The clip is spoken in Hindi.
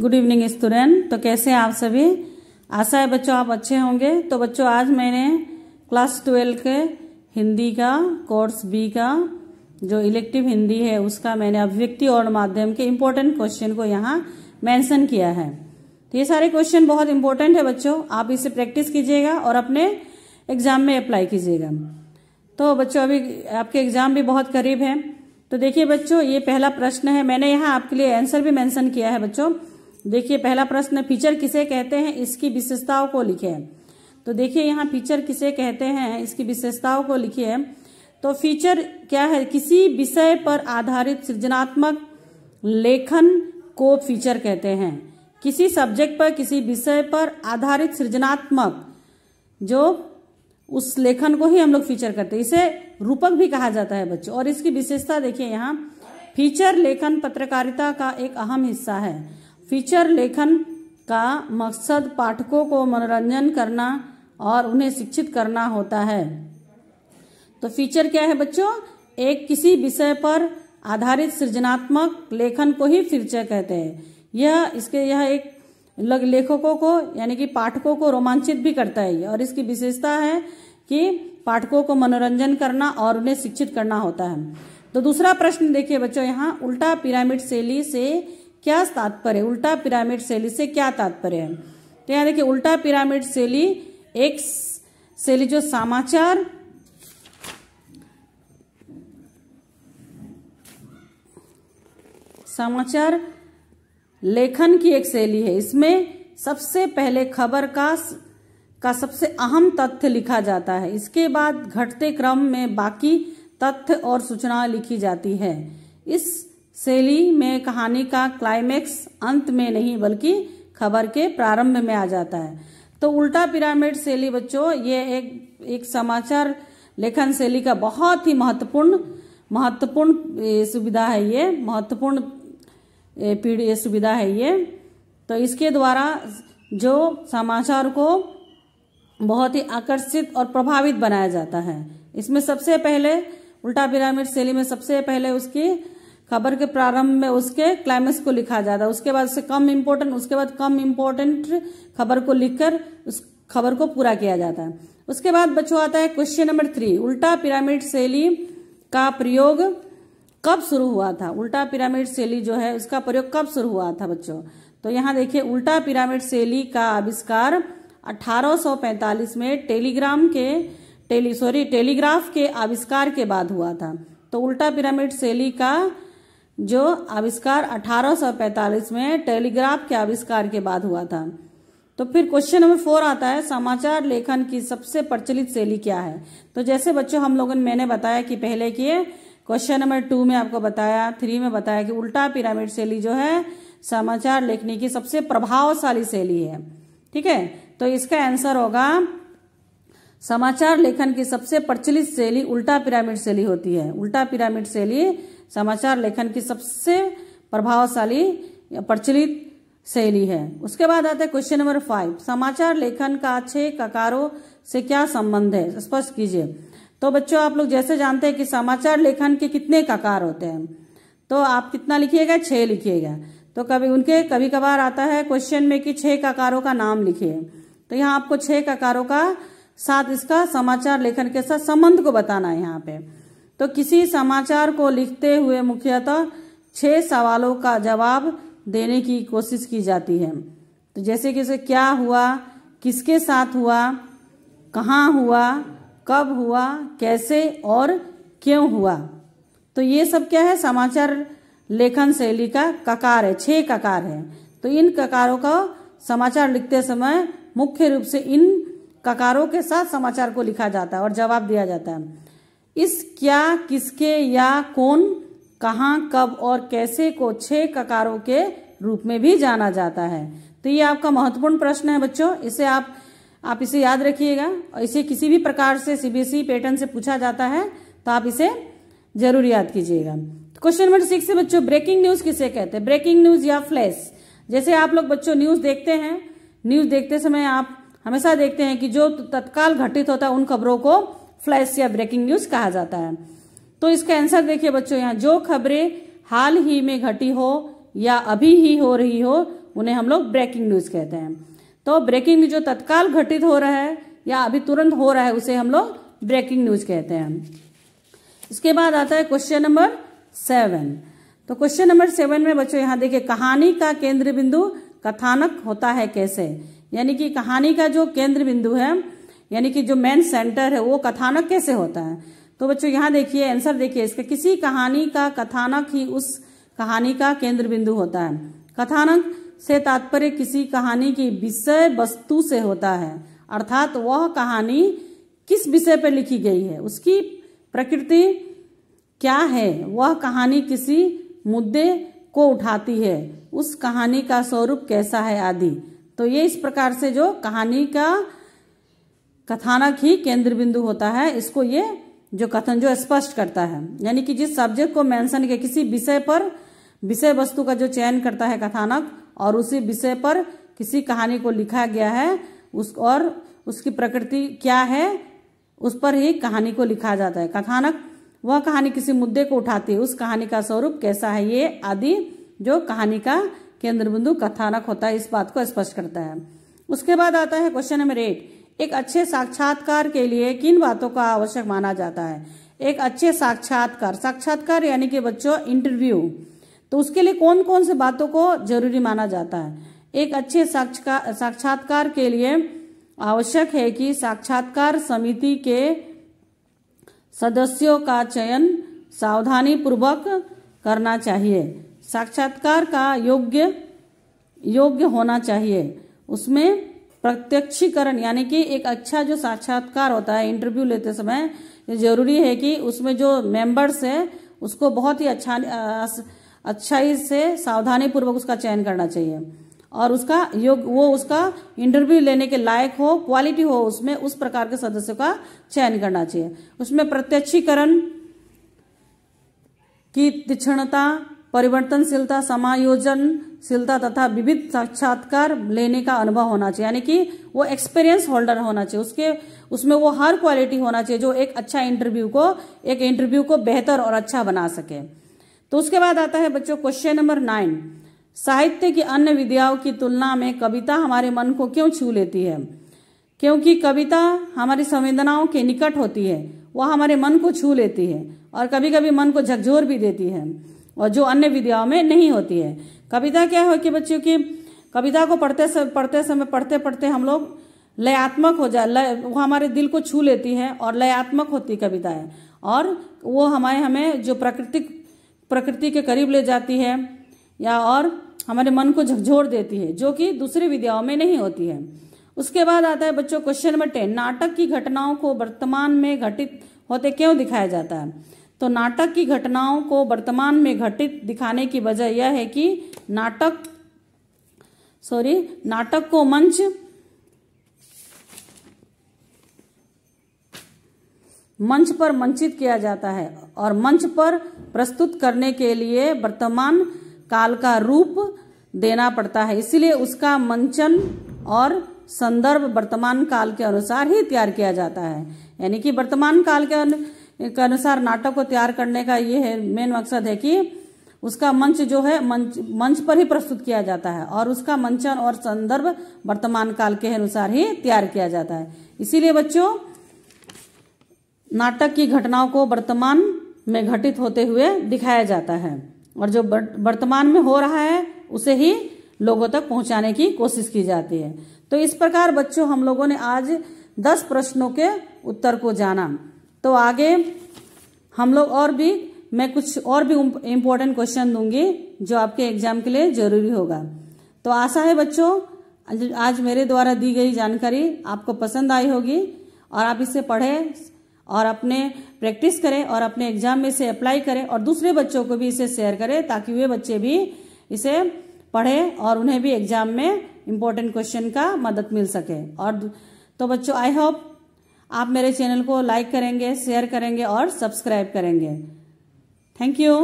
Good evening student. तो कैसे हैं आप सभी? आशा है बच्चों आप अच्छे होंगे। तो बच्चों आज मैंने क्लास 12 के हिंदी का कोर्स बी का जो इलेक्टिव हिंदी है उसका मैंने अभिव्यक्ति और माध्यम के इम्पोर्टेंट क्वेश्चन को यहाँ मेंशन किया है। तो ये सारे क्वेश्चन बहुत इंपॉर्टेंट है बच्चों, आप इसे प्रैक्टिस कीजिएगा और अपने एग्जाम में अप्लाई कीजिएगा। तो बच्चों अभी आपके एग्जाम भी बहुत करीब है। तो देखिए बच्चों, ये पहला प्रश्न है, मैंने यहाँ आपके लिए आंसर भी मेंशन किया है बच्चों। देखिए पहला प्रश्न, फीचर किसे कहते हैं, इसकी विशेषताओं को लिखिए। तो देखिए यहाँ फीचर किसे कहते हैं, इसकी विशेषताओं को लिखिए। तो फीचर क्या है? किसी विषय पर आधारित सृजनात्मक लेखन को फीचर कहते हैं। किसी सब्जेक्ट पर, किसी विषय पर आधारित सृजनात्मक जो उस लेखन को ही हम लोग फीचर करते हैं, इसे रूपक भी कहा जाता है बच्चों। और इसकी विशेषता देखिए यहाँ, फीचर लेखन पत्रकारिता का एक अहम हिस्सा है। फीचर लेखन का मकसद पाठकों को मनोरंजन करना और उन्हें शिक्षित करना होता है। तो फीचर क्या है बच्चों? एक किसी विषय पर आधारित सृजनात्मक लेखन को ही फीचर कहते हैं। यह एक लेखकों को यानी कि पाठकों को रोमांचित भी करता है और इसकी विशेषता है कि पाठकों को मनोरंजन करना और उन्हें शिक्षित करना होता है। तो दूसरा प्रश्न देखिए बच्चों, यहाँ उल्टा पिरामिड शैली से क्या तात्पर्य? उल्टा पिरामिड शैली से क्या तात्पर्य है? तो यहाँ देखिए उल्टा पिरामिड शैली एक शैली जो समाचार लेखन की एक शैली है। इसमें सबसे पहले खबर का सबसे अहम तथ्य लिखा जाता है, इसके बाद घटते क्रम में बाकी तथ्य और सूचना लिखी जाती है। इस शैली में कहानी का क्लाइमेक्स अंत में नहीं बल्कि खबर के प्रारंभ में आ जाता है। तो उल्टा पिरामिड शैली बच्चों ये एक समाचार लेखन शैली का बहुत ही महत्वपूर्ण सुविधा है, ये महत्वपूर्ण सुविधा है ये। तो इसके द्वारा जो समाचार को बहुत ही आकर्षित और प्रभावित बनाया जाता है। इसमें सबसे पहले उल्टा पिरामिड शैली में सबसे पहले उसकी खबर के प्रारंभ में उसके क्लाइमेक्स को लिखा जाता है, उसके बाद उससे कम इम्पोर्टेंट खबर को लिखकर उस खबर को पूरा किया जाता है। उसके बाद बच्चों आता है क्वेश्चन नंबर 3, उल्टा पिरामिड शैली का प्रयोग कब शुरू हुआ था? उल्टा पिरामिड शैली जो है उसका प्रयोग कब शुरू हुआ था बच्चों? तो यहाँ देखिए उल्टा पिरामिड शैली का आविष्कार 1845 में टेलीग्राफ के आविष्कार के बाद हुआ था। तो उल्टा पिरामिड शैली का जो आविष्कार 1845 में टेलीग्राफ के आविष्कार के बाद हुआ था। तो फिर क्वेश्चन नंबर 4 आता है, समाचार लेखन की सबसे प्रचलित शैली क्या है? तो जैसे बच्चों हम लोगों ने मैंने बताया कि पहले किए क्वेश्चन नंबर 2 में आपको बताया, 3 में बताया कि उल्टा पिरामिड शैली जो है समाचार लिखने की सबसे प्रभावशाली शैली है। ठीक है, तो इसका आंसर होगा समाचार लेखन की सबसे प्रचलित शैली उल्टा पिरामिड शैली होती है। उल्टा पिरामिड शैली समाचार लेखन की सबसे प्रभावशाली या प्रचलित शैली है। उसके बाद आता है क्वेश्चन नंबर 5, समाचार लेखन का 6 ककारों से क्या संबंध है? स्पष्ट कीजिए। तो बच्चों आप लोग जैसे जानते हैं कि समाचार लेखन के कितने ककार होते हैं, तो आप कितना लिखिएगा? 6 लिखिएगा। तो कभी कभार आता है क्वेश्चन में कि 6 ककारों का नाम लिखिए। तो यहाँ आपको 6 ककारों का साथ इसका समाचार लेखन के साथ संबंध को बताना है यहाँ पे। तो किसी समाचार को लिखते हुए मुख्यतः 6 सवालों का जवाब देने की कोशिश की जाती है। तो जैसे कि उसे क्या हुआ, किसके साथ हुआ, कहाँ हुआ, कब हुआ, कैसे और क्यों हुआ। तो ये सब क्या है? समाचार लेखन शैली का ककार है, 6 ककार है। तो इन ककारों का समाचार लिखते समय मुख्य रूप से इन ककारों के साथ समाचार को लिखा जाता है और जवाब दिया जाता है। इस क्या, किसके या कौन, कहाँ, कब और कैसे को 6 ककारों के रूप में भी जाना जाता है। तो ये आपका महत्वपूर्ण प्रश्न है बच्चों, इसे आप इसे याद रखिएगा और इसे किसी भी प्रकार से सीबीएसई पैटर्न से पूछा जाता है तो आप इसे जरूर याद कीजिएगा। क्वेश्चन नंबर 6 है बच्चों, ब्रेकिंग न्यूज किसे कहते हैं? ब्रेकिंग न्यूज या फ्लैश। जैसे आप लोग बच्चों न्यूज देखते हैं, न्यूज देखते समय आप हमेशा देखते हैं कि जो तत्काल घटित होता है उन खबरों को फ्लैश या ब्रेकिंग न्यूज कहा जाता है। तो इसका आंसर देखिए बच्चों, यहाँ जो खबरें हाल ही में घटी हो या अभी ही हो रही हो उन्हें हम लोग ब्रेकिंग न्यूज कहते हैं। तो ब्रेकिंग न्यूज जो तत्काल घटित हो रहा है या अभी तुरंत हो रहा है उसे हम लोग ब्रेकिंग न्यूज कहते हैं। इसके बाद आता है क्वेश्चन नंबर 7। तो क्वेश्चन नंबर 7 में बच्चों यहाँ देखिए, कहानी का केंद्र बिंदु कथानक होता है कैसे। यानी कि कहानी का जो केंद्र बिंदु है यानी कि जो मेन सेंटर है वो कथानक कैसे होता है। तो बच्चों यहाँ देखिए आंसर देखिए इसका, किसी कहानी का कथानक ही उस कहानी का केंद्र बिंदु होता है। कथानक से तात्पर्य किसी कहानी की विषय वस्तु से होता है, अर्थात वह कहानी किस विषय पर लिखी गई है, उसकी प्रकृति क्या है, वह कहानी किसी मुद्दे को उठाती है, उस कहानी का स्वरूप कैसा है आदि। तो ये इस प्रकार से जो कहानी का कथानक ही केंद्र बिंदु होता है, इसको ये जो कथन जो स्पष्ट करता है। यानी कि जिस सब्जेक्ट को मेंशन किया, किसी विषय पर विषय वस्तु का जो चयन करता है कथानक, और उसी विषय पर किसी कहानी को लिखा गया है और उसकी प्रकृति क्या है उस पर ही कहानी को लिखा जाता है। कथानक वह कहानी किसी मुद्दे को उठाती है, उस कहानी का स्वरूप कैसा है, ये आदि जो कहानी का केंद्र बिंदु कथानक होता है, इस बात को स्पष्ट करता है। उसके बाद आता है क्वेश्चन नंबर 8। एक अच्छे साक्षात्कार के लिए किन बातों का आवश्यक माना जाता है। एक अच्छे साक्षात्कार यानी कि बच्चों इंटरव्यू, तो उसके लिए कौन कौन से बातों को जरूरी माना जाता है। एक अच्छे साक्षात्कार के लिए आवश्यक है कि साक्षात्कार समिति के सदस्यों का चयन सावधानी पूर्वक करना चाहिए। साक्षात्कार का योग्य होना चाहिए। उसमें प्रत्यक्षीकरण यानी कि एक अच्छा जो साक्षात्कार होता है इंटरव्यू लेते समय, ये जरूरी है कि उसमें जो मेंबर्स है उसको बहुत ही अच्छाई से सावधानी पूर्वक उसका चयन करना चाहिए और उसका वो उसका इंटरव्यू लेने के लायक हो, क्वालिटी हो, उसमें उस प्रकार के सदस्यों का चयन करना चाहिए। उसमें प्रत्यक्षीकरण की तीक्ष्णता, परिवर्तनशीलता, समायोजनशीलता तथा विविध साक्षात्कार लेने का अनुभव होना चाहिए। यानी कि वो एक्सपीरियंस होल्डर होना चाहिए, उसमें वो हर क्वालिटी होना चाहिए जो एक अच्छा इंटरव्यू को बेहतर और अच्छा बना सके। तो उसके बाद आता है बच्चों क्वेश्चन नंबर 9। साहित्य की अन्य विधाओं की तुलना में कविता हमारे मन को क्यों छू लेती है। क्योंकि कविता हमारी संवेदनाओं के निकट होती है, वह हमारे मन को छू लेती है और कभी कभी मन को झकझोर भी देती है, और जो अन्य विधाओं में नहीं होती है। कविता क्या है कि बच्चों की कविता को पढ़ते पढ़ते हम लोग लयात्मक हो जाए, वो हमारे दिल को छू लेती है और लयात्मक होती कविताएं, और वो हमें जो प्रकृति के करीब ले जाती है या और हमारे मन को झकझोर देती है, जो कि दूसरी विधाओं में नहीं होती है। उसके बाद आता है बच्चों क्वेश्चन नंबर 10। नाटक की घटनाओं को वर्तमान में घटित होते क्यों दिखाया जाता है। तो नाटक की घटनाओं को वर्तमान में घटित दिखाने की वजह यह है कि नाटक को मंच पर मंचित किया जाता है और मंच पर प्रस्तुत करने के लिए वर्तमान काल का रूप देना पड़ता है, इसलिए उसका मंचन और संदर्भ वर्तमान काल के अनुसार ही तैयार किया जाता है। यानी कि वर्तमान काल के अनुसार नाटक को तैयार करने का ये है मेन मकसद है कि उसका मंच जो है मंच पर ही प्रस्तुत किया जाता है और उसका मंचन और संदर्भ वर्तमान काल के अनुसार ही तैयार किया जाता है। इसीलिए बच्चों नाटक की घटनाओं को वर्तमान में घटित होते हुए दिखाया जाता है और जो वर्तमान में हो रहा है उसे ही लोगों तक पहुंचाने की कोशिश की जाती है। तो इस प्रकार बच्चों हम लोगों ने आज 10 प्रश्नों के उत्तर को जाना। तो आगे हम लोग मैं कुछ और भी इम्पोर्टेंट क्वेश्चन दूंगी जो आपके एग्जाम के लिए जरूरी होगा। तो आशा है बच्चों आज मेरे द्वारा दी गई जानकारी आपको पसंद आई होगी और आप इसे पढ़ें और अपने प्रैक्टिस करें और अपने एग्जाम में इसे अप्लाई करें और दूसरे बच्चों को भी इसे शेयर करें ताकि वे बच्चे भी इसे पढ़ें और उन्हें भी एग्जाम में इम्पोर्टेंट क्वेश्चन का मदद मिल सके। और तो बच्चों आई होप आप मेरे चैनल को लाइक करेंगे, शेयर करेंगे और सब्सक्राइब करेंगे। Thank you.